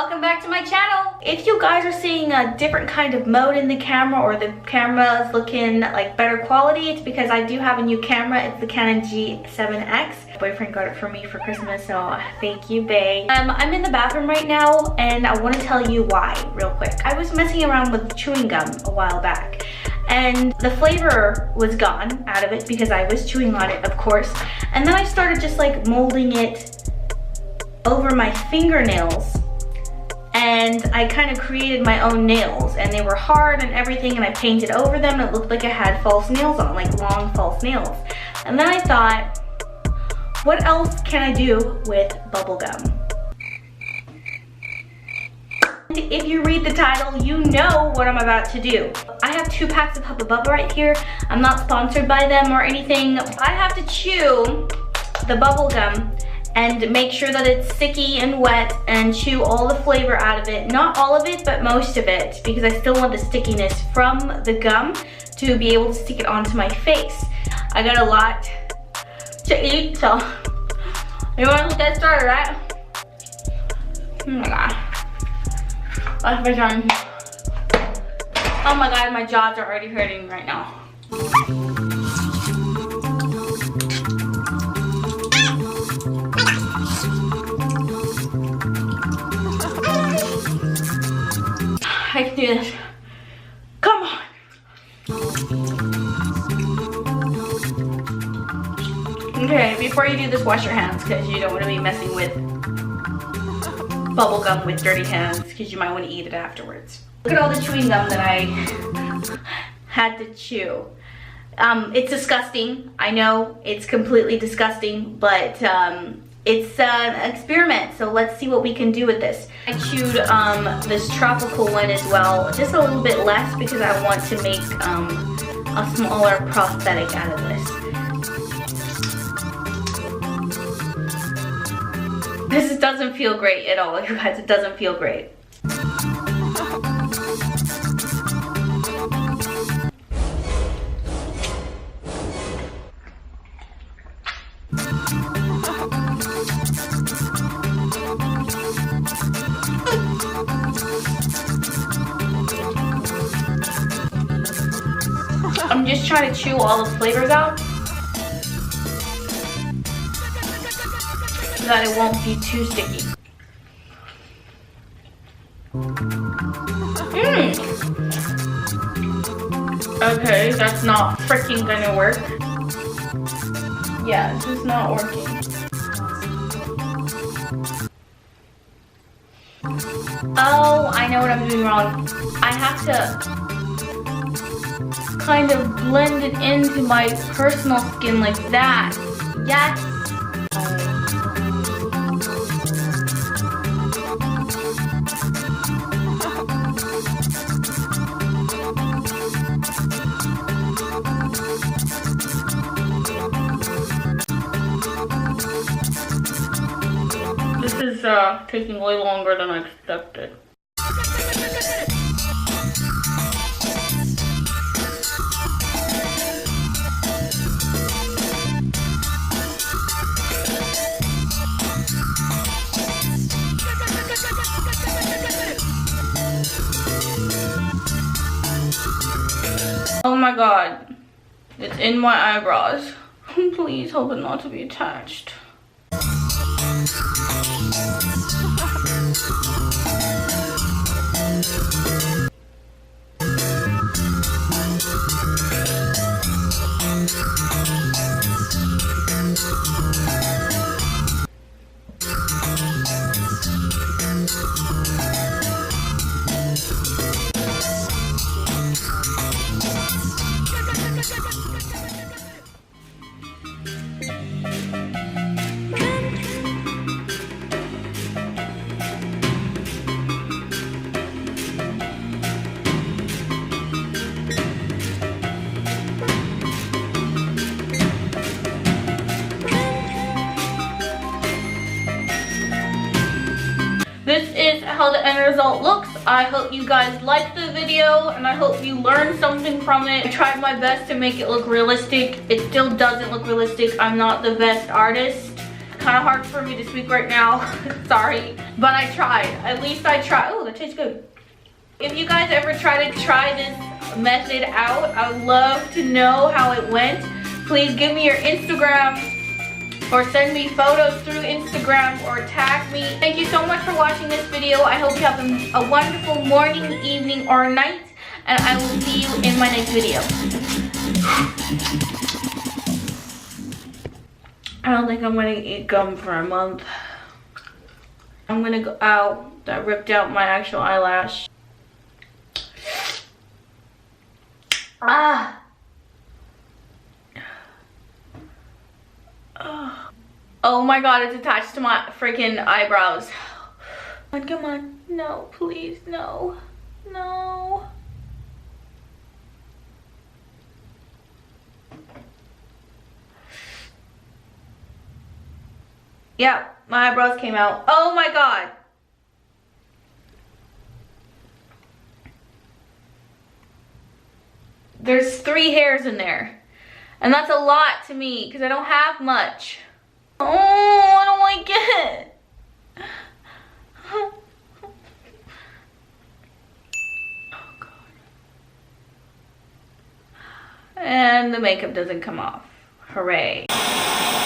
welcome back to my channel. If you guys are seeing a different kind of mode in the camera, or the camera is looking like better quality, it's because I do have a new camera. It's the Canon G7X. My boyfriend got it for me for Christmas, so thank you, babe. I'm in the bathroom right now, and I want to tell you why real quick. I was messing around with chewing gum a while back, and the flavor was gone out of it because I was chewing on it, of course. And then I started just like molding it over my fingernails, and I kind of created my own nails, and they were hard and everything, and I painted over them. It looked like I had false nails on, like long false nails. And then I thought, what else can I do with bubble gum? If you read the title, you know what I'm about to do. I have 2 packs of Hubba Bubba right here. I'm not sponsored by them or anything. I have to chew the bubble gum and make sure that it's sticky and wet and chew all the flavor out of it. Not all of it, but most of it, because I still want the stickiness from the gum to be able to stick it onto my face. I got a lot to eat, so you want to get started, right? Oh my god. That's my turn. Oh my god, my jaws are already hurting right now. I can do this. Come on. Okay, before you do this, wash your hands, because you don't want to be messing with bubble gum with dirty hands, because you might want to eat it afterwards. Look at all the chewing gum that I had to chew. It's disgusting. I know it's completely disgusting, but it's an experiment, so let's see what we can do with this. I chewed this tropical one as well, just a little bit less because I want to make a smaller prosthetic out of this. This doesn't feel great at all, you guys. It doesn't feel great. I'm just trying to chew all the flavors out so that it won't be too sticky. Okay, that's not freaking gonna work. Yeah, it's just not working. Oh, I know what I'm doing wrong. I have to kind of blend it into my personal skin like that. Yes. This is taking way longer than I expected. Oh my god, it's in my eyebrows. Please hope it not to be attached. This is how the end result looks. I hope you guys liked the video, and I hope you learned something from it. I tried my best to make it look realistic. It still doesn't look realistic. I'm not the best artist. kind of hard for me to speak right now. Sorry, but I tried. At least I tried. Oh, that tastes good. If you guys ever try this method out, I would love to know how it went. Please give me your Instagram or send me photos through Instagram or tag me. Thank you so much for watching this video. I hope you have a wonderful morning, evening, or night, and I will see you in my next video. I don't think I'm gonna eat gum for a month. I'm gonna go out. That ripped out my actual eyelash. Ah. Oh my god, it's attached to my freaking eyebrows. Come on. No, please, no. No. Yeah, my eyebrows came out. Oh my god. There's 3 hairs in there. And that's a lot to me because I don't have much. Oh, I don't like it. Oh god. And the makeup doesn't come off. Hooray.